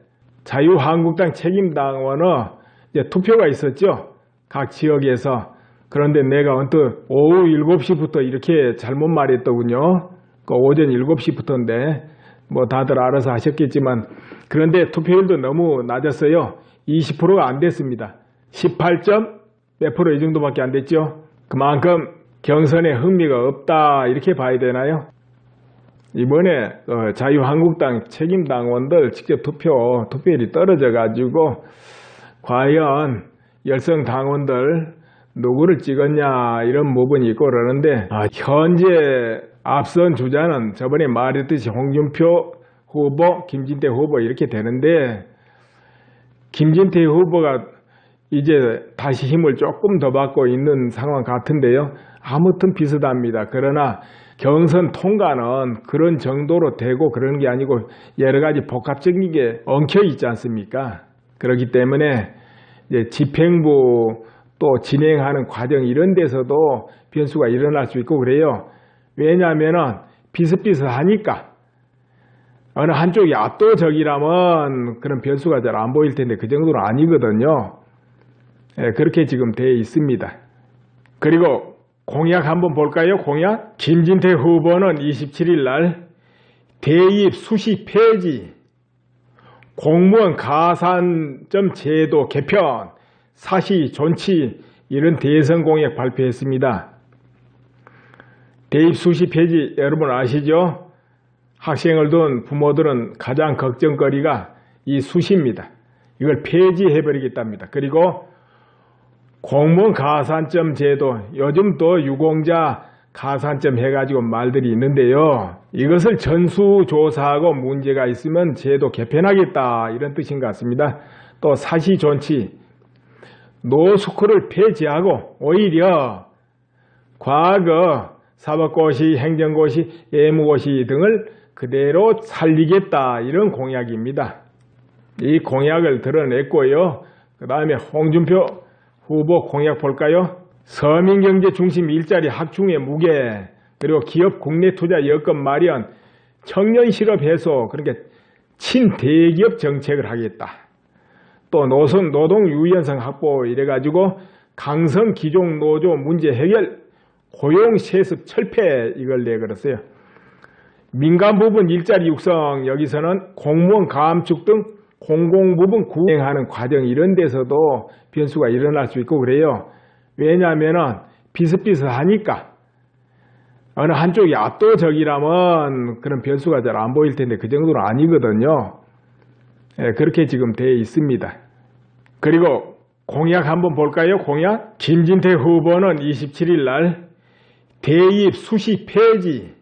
자유한국당 책임당원의 투표가 있었죠. 각 지역에서. 그런데 내가 언뜻 오후 7시부터 이렇게 잘못 말했더군요. 오전 7시부터인데 뭐 다들 알아서 하셨겠지만 그런데 투표율도 너무 낮았어요. 20%가 안 됐습니다. 18점 몇 프로 이 정도밖에 안 됐죠. 그만큼 경선에 흥미가 없다 이렇게 봐야 되나요? 이번에 자유한국당 책임당원들 직접 투표율이 떨어져 가지고 과연 열성 당원들 누구를 찍었냐 이런 부분이 있고 그러는데 현재 앞선 주자는 저번에 말했듯이 홍준표 후보, 김진태 후보 이렇게 되는데 김진태 후보가 이제 다시 힘을 조금 더 받고 있는 상황 같은데요. 아무튼 비슷합니다. 그러나 경선 통과는 그런 정도로 되고 그러는 게 아니고 여러 가지 복합적인 게 엉켜 있지 않습니까? 그렇기 때문에 이제 집행부 또 진행하는 과정 이런 데서도 변수가 일어날 수 있고 그래요. 왜냐하면 비슷비슷하니까 어느 한쪽이 압도적이라면 그런 변수가 잘 안 보일 텐데 그 정도는 아니거든요. 그렇게 지금 되어 있습니다. 그리고 공약 한번 볼까요? 공약. 김진태 후보는 27일 날 대입 수시 폐지, 공무원 가산점 제도 개편, 사시 존치 이런 대선 공약 발표했습니다. 대입 수시 폐지 여러분 아시죠? 학생을 둔 부모들은 가장 걱정거리가 이 수시입니다. 이걸 폐지해버리겠답니다. 그리고 공무원 가산점 제도, 요즘 또 유공자 가산점 해가지고 말들이 있는데요. 이것을 전수조사하고 문제가 있으면 제도 개편하겠다 이런 뜻인 것 같습니다. 또 사시존치, 노스쿨을 폐지하고 오히려 과거 사법고시, 행정고시, 예무고시 등을 그대로 살리겠다 이런 공약입니다. 이 공약을 드러냈고요. 그 다음에 홍준표 후보 공약 볼까요? 서민경제 중심 일자리 확충의 무게, 그리고 기업 국내 투자 여건 마련, 청년 실업 해소, 그러니까 친대기업 정책을 하겠다. 또 노동 유연성 확보 이래가지고 강성 기종 노조 문제 해결, 고용 세습 철폐 이걸 내걸었어요. 민간 부분 일자리 육성, 여기서는 공무원 감축 등 공공부문 구행하는 과정 이런 데서도 변수가 일어날 수 있고 그래요. 왜냐하면 비슷비슷하니까 어느 한쪽이 압도적이라면 그런 변수가 잘 안 보일 텐데 그 정도는 아니거든요. 그렇게 지금 되어 있습니다. 그리고 공약 한번 볼까요? 공약. 김진태 후보는 27일 날 대입 수시 폐지,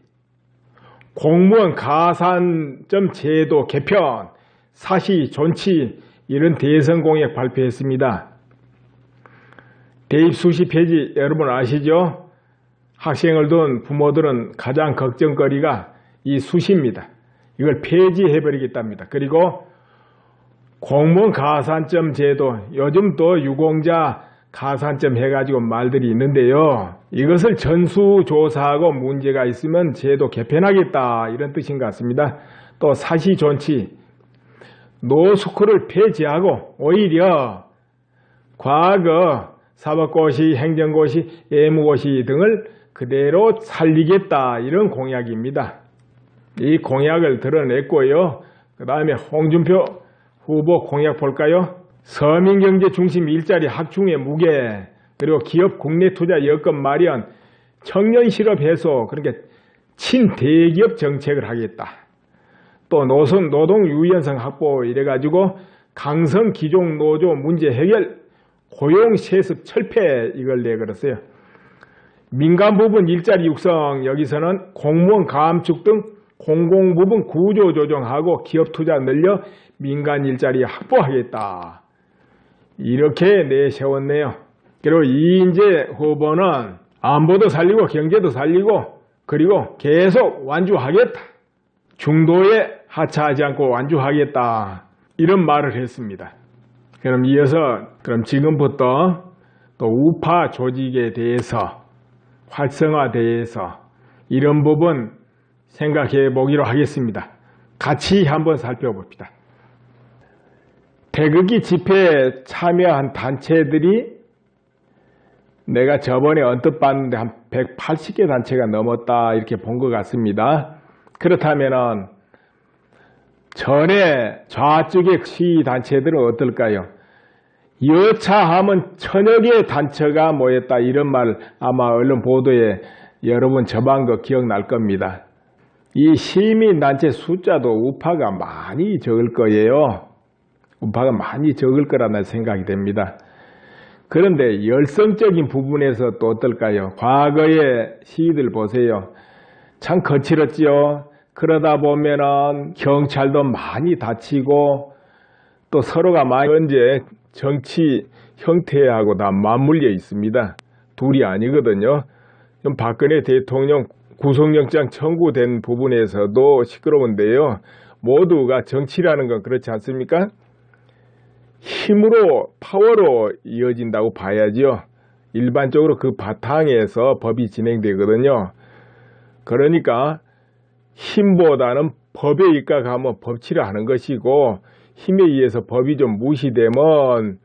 공무원 가산점 제도 개편, 사시 존치 이런 대선 공약 발표했습니다. 대입 수시 폐지 여러분 아시죠? 학생을 둔 부모들은 가장 걱정거리가 이 수시입니다. 이걸 폐지해버리겠답니다. 그리고 공무원 가산점 제도, 요즘 또 유공자 가산점 해가지고 말들이 있는데요. 이것을 전수조사하고 문제가 있으면 제도 개편하겠다 이런 뜻인 것 같습니다. 또 사시존치, 노스쿨을 폐지하고 오히려 과거 사법고시, 행정고시, 예무고시 등을 그대로 살리겠다 이런 공약입니다. 이 공약을 드러냈고요. 그 다음에 홍준표 후보 공약 볼까요? 서민경제 중심 일자리 확충의 무게, 그리고 기업 국내 투자 여건 마련, 청년 실업 해소, 그러니까 친대기업 정책을 하겠다. 또 노동 유연성 확보 이래가지고 강성 기종 노조 문제 해결, 고용 세습 철폐 이걸 내걸었어요. 민간 부분 일자리 육성, 여기서는 공무원 감축 등 공공 부분 구조 조정하고 기업 투자 늘려 민간 일자리 확보하겠다. 이렇게 내세웠네요. 그리고 이인재 후보는 안보도 살리고 경제도 살리고 그리고 계속 완주하겠다. 중도에 하차하지 않고 완주하겠다. 이런 말을 했습니다. 그럼 이어서 지금부터 또 우파 조직에 대해서 활성화돼서 이런 부분 생각해 보기로 하겠습니다. 같이 한번 살펴봅시다. 태극기 집회에 참여한 단체들이 내가 저번에 언뜻 봤는데 한 180개 단체가 넘었다 이렇게 본 것 같습니다. 그렇다면 전에 좌측의 시위단체들은 어떨까요? 여차하면 1000여 개의 단체가 모였다 이런 말 아마 언론 보도에 여러분 접한 거 기억날 겁니다. 이 시민단체 숫자도 우파가 많이 적을 거예요. 우파가 많이 적을 거라는 생각이 됩니다. 그런데 열성적인 부분에서 또 어떨까요? 과거의 시위들 보세요. 참 거칠었지요. 그러다 보면은 경찰도 많이 다치고 또 서로가 많이 현재 정치 형태하고 다 맞물려 있습니다. 둘이 아니거든요. 박근혜 대통령 구속영장 청구된 부분에서도 시끄러운데요. 모두가 정치라는 건 그렇지 않습니까? 힘으로 파워로 이어진다고 봐야죠. 일반적으로 그 바탕에서 법이 진행되거든요. 그러니까 힘보다는 법에 입각하면 법치를 하는 것이고 힘에 의해서 법이 좀 무시되면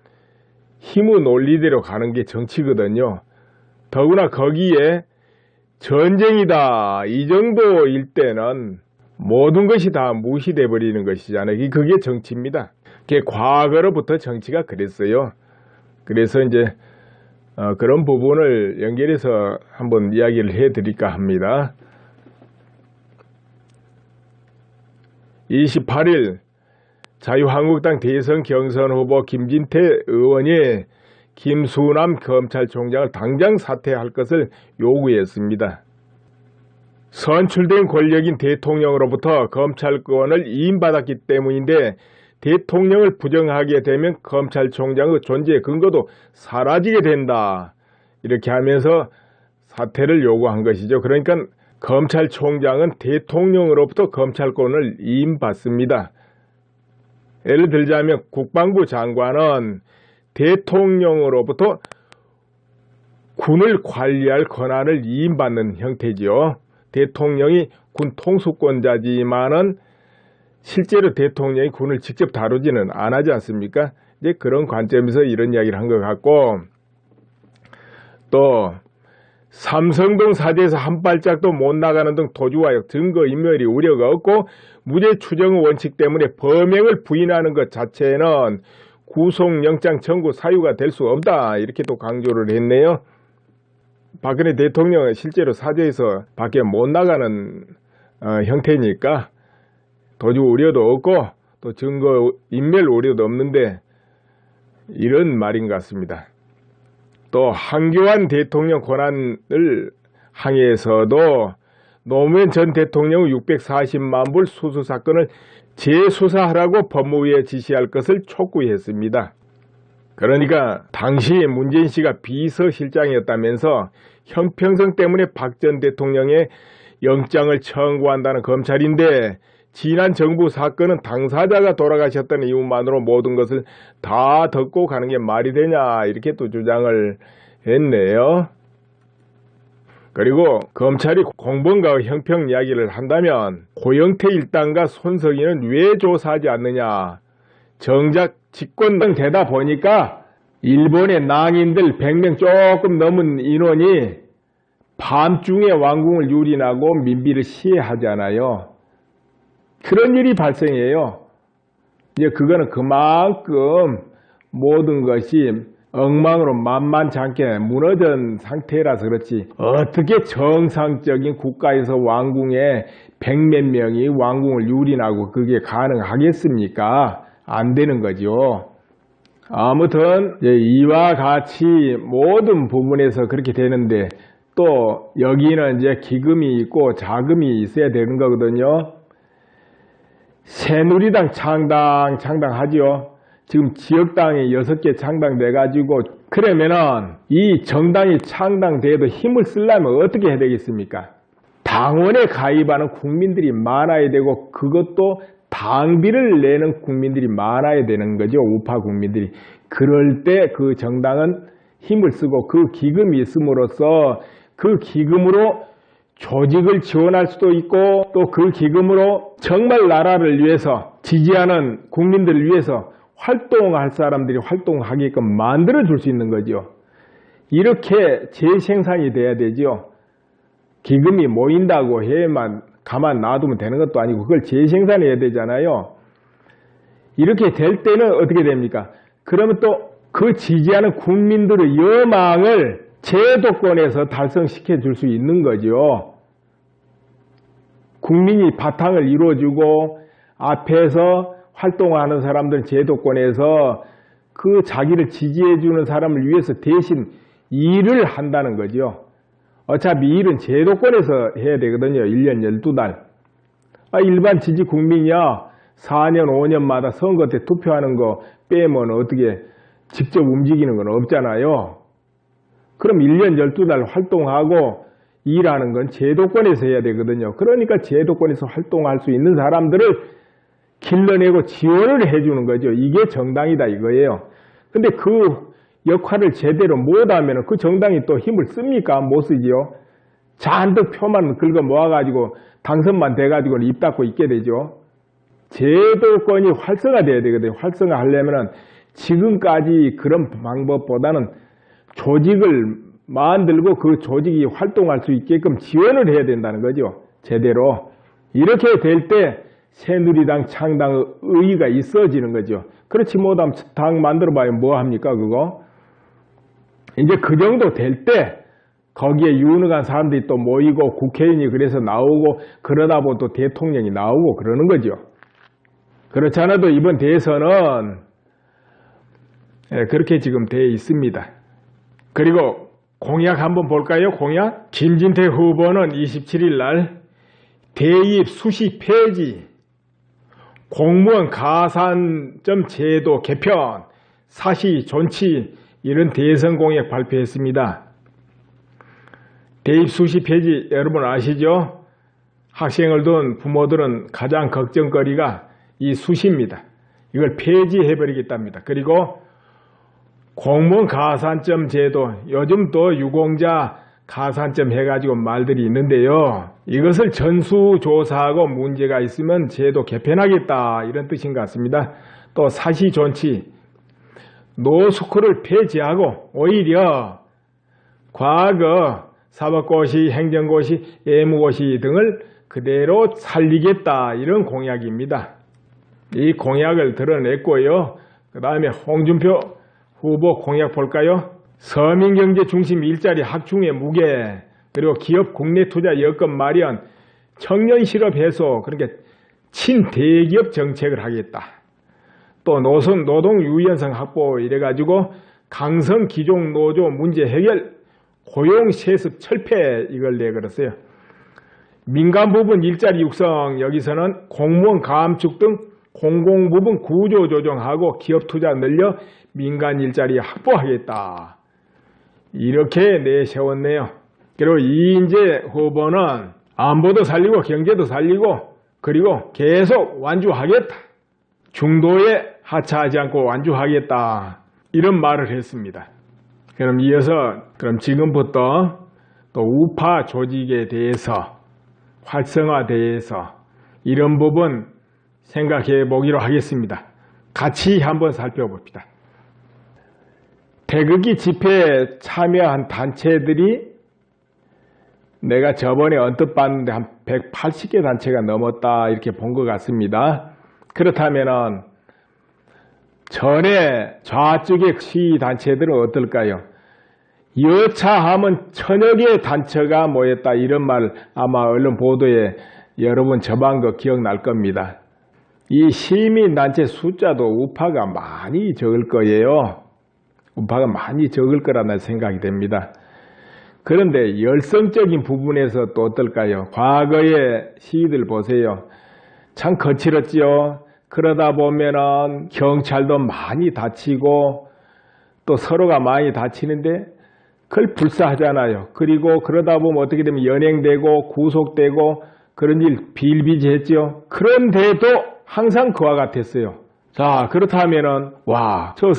힘의 논리대로 가는 게 정치거든요. 더구나 거기에 전쟁이다 이 정도일 때는 모든 것이 다 무시돼 버리는 것이잖아요. 그게 정치입니다. 그게 과거로부터 정치가 그랬어요. 그래서 이제 그런 부분을 연결해서 한번 이야기를 해드릴까 합니다. 28일 자유한국당 대선 경선 후보 김진태 의원이 김수남 검찰총장을 당장 사퇴할 것을 요구했습니다. 선출된 권력인 대통령으로부터 검찰권을 이임받았기 때문인데 대통령을 부정하게 되면 검찰총장의 존재 근거도 사라지게 된다. 이렇게 하면서 사퇴를 요구한 것이죠. 그러니까 검찰총장은 대통령으로부터 검찰권을 이임받습니다. 예를 들자면 국방부 장관은 대통령으로부터 군을 관리할 권한을 이임받는 형태지요. 대통령이 군 통수권자지만은 실제로 대통령이 군을 직접 다루지는 않지 않습니까? 이제 그런 관점에서 이런 이야기를 한 것 같고, 또 삼성동 사태에서 한 발짝도 못 나가는 등 도주와 증거인멸이 우려가 없고 무죄 추정의 원칙 때문에 범행을 부인하는 것 자체는 구속영장 청구 사유가 될 수 없다. 이렇게 또 강조를 했네요. 박근혜 대통령은 실제로 사죄에서 밖에 못 나가는 형태니까 도주 우려도 없고 또 증거인멸 우려도 없는데 이런 말인 것 같습니다. 또 한교안 대통령 권한을 항해에서도 노무현 전 대통령의 640만 불 수수 사건을 재수사하라고 법무부에 지시할 것을 촉구했습니다. 그러니까 당시 문재인 씨가 비서실장이었다면서 형평성 때문에 박 전 대통령의 영장을 청구한다는 검찰인데, 지난 정부 사건은 당사자가 돌아가셨다는 이유만으로 모든 것을 다 덮고 가는 게 말이 되냐, 이렇게 또 주장을 했네요. 그리고 검찰이 공범과 형평 이야기를 한다면 고영태 일당과 손석희는 왜 조사하지 않느냐. 정작 집권되다 보니까 일본의 낭인들 100명 조금 넘은 인원이 밤중에 왕궁을 유린하고 민비를 시해하잖아요. 그런 일이 발생해요. 이제 그거는 그만큼 모든 것이 엉망으로 만만찮게 무너진 상태라서 그렇지, 어떻게 정상적인 국가에서 왕궁에 100몇 명이 왕궁을 유린하고 그게 가능하겠습니까? 안 되는 거죠. 아무튼 이와 같이 모든 부분에서 그렇게 되는데, 또 여기는 이제 기금이 있고 자금이 있어야 되는 거거든요. 새누리당 창당하지요. 지금 지역당이 6개 창당돼가지고, 그러면은 이 정당이 창당돼도 힘을 쓰려면 어떻게 해야 되겠습니까? 당원에 가입하는 국민들이 많아야 되고, 그것도 당비를 내는 국민들이 많아야 되는 거죠. 우파 국민들이. 그럴 때 그 정당은 힘을 쓰고, 그 기금이 있음으로써 그 기금으로 조직을 지원할 수도 있고, 또 그 기금으로 정말 나라를 위해서, 지지하는 국민들을 위해서 활동할 사람들이 활동하게끔 만들어 줄 수 있는 거죠. 이렇게 재생산이 돼야 되죠. 기금이 모인다고 해만 가만 놔두면 되는 것도 아니고 그걸 재생산해야 되잖아요. 이렇게 될 때는 어떻게 됩니까? 그러면 또 그 지지하는 국민들의 여망을 제도권에서 달성시켜 줄 수 있는 거죠. 국민이 바탕을 이루어주고 앞에서 활동하는 사람들은 제도권에서 그 자기를 지지해주는 사람을 위해서 대신 일을 한다는 거죠. 어차피 일은 제도권에서 해야 되거든요. 1년 12달. 일반 지지 국민이야 4년 5년마다 선거 때 투표하는 거 빼면 어떻게 직접 움직이는 건 없잖아요. 그럼 1년 12달 활동하고 일하는 건 제도권에서 해야 되거든요. 그러니까 제도권에서 활동할 수 있는 사람들을 길러내고 지원을 해주는 거죠. 이게 정당이다 이거예요. 근데 그 역할을 제대로 못하면 그 정당이 또 힘을 씁니까? 못 쓰지요. 잔뜩 표만 긁어 모아가지고 당선만 돼가지고 입 닫고 있게 되죠. 제도권이 활성화돼야 되거든요. 활성화하려면 지금까지 그런 방법보다는 조직을 만들고 그 조직이 활동할 수 있게끔 지원을 해야 된다는 거죠. 제대로. 이렇게 될 때 새누리당 창당의 의의가 있어지는 거죠. 그렇지 못하면 당 만들어봐야 뭐 합니까 그거? 이제 그 정도 될 때 거기에 유능한 사람들이 또 모이고 국회의원이 그래서 나오고 그러다 보면 또 대통령이 나오고 그러는 거죠. 그렇지 않아도 이번 대선은 그렇게 지금 돼 있습니다. 그리고 공약 한번 볼까요? 공약? 김진태 후보는 27일 날 대입 수시 폐지, 공무원 가산점 제도 개편, 사시 존치 이런 대선 공약 발표했습니다. 대입 수시 폐지 여러분 아시죠? 학생을 둔 부모들은 가장 걱정거리가 이 수시입니다. 이걸 폐지해버리겠답니다. 그리고 공무원 가산점 제도, 요즘 또 유공자 가산점 해가지고 말들이 있는데요. 이것을 전수조사하고 문제가 있으면 제도 개편하겠다 이런 뜻인 것 같습니다. 또 사시존치, 노스쿨을 폐지하고 오히려 과거 사법고시, 행정고시, 예무고시 등을 그대로 살리겠다 이런 공약입니다. 이 공약을 드러냈고요. 그 다음에 홍준표 후보 공약 볼까요? 서민경제 중심 일자리 확충의 무게, 그리고 기업 국내 투자 여건 마련, 청년 실업 해소, 그러니까 친대기업 정책을 하겠다. 또 노동 유연성 확보 이래가지고 강성 기종 노조 문제 해결, 고용 세습 철폐 이걸 내걸었어요. 민간 부분 일자리 육성, 여기서는 공무원 감축 등 공공 부분 구조 조정하고 기업 투자 늘려 민간 일자리 확보하겠다. 이렇게 내세웠네요. 그리고 이인재 후보는 안보도 살리고 경제도 살리고 그리고 계속 완주하겠다. 중도에 하차하지 않고 완주하겠다. 이런 말을 했습니다. 그럼 이어서 지금부터 또 우파 조직에 대해서 활성화돼서 이런 부분 생각해 보기로 하겠습니다. 같이 한번 살펴봅시다. 태극기 집회에 참여한 단체들이 내가 저번에 언뜻 봤는데 한 180개 단체가 넘었다 이렇게 본 것 같습니다. 그렇다면 전에 좌측의 시위단체들은 어떨까요? 여차하면 1000여 개의 단체가 모였다 이런 말 아마 언론 보도에 여러분 접한 거 기억날 겁니다. 이 시민단체 숫자도 우파가 많이 적을 거예요. 우파가 많이 적을 거라는 생각이 됩니다. 그런데 열성적인 부분에서 또 어떨까요? 과거의 시위들 보세요. 참 거칠었지요. 그러다 보면은 경찰도 많이 다치고 또 서로가 많이 다치는데 그걸 불사하잖아요. 그리고 그러다 보면 어떻게 되면 연행되고 구속되고 그런 일 비일비재했죠. 그런데도 항상 그와 같았어요. 자, 그렇다면은 와, 저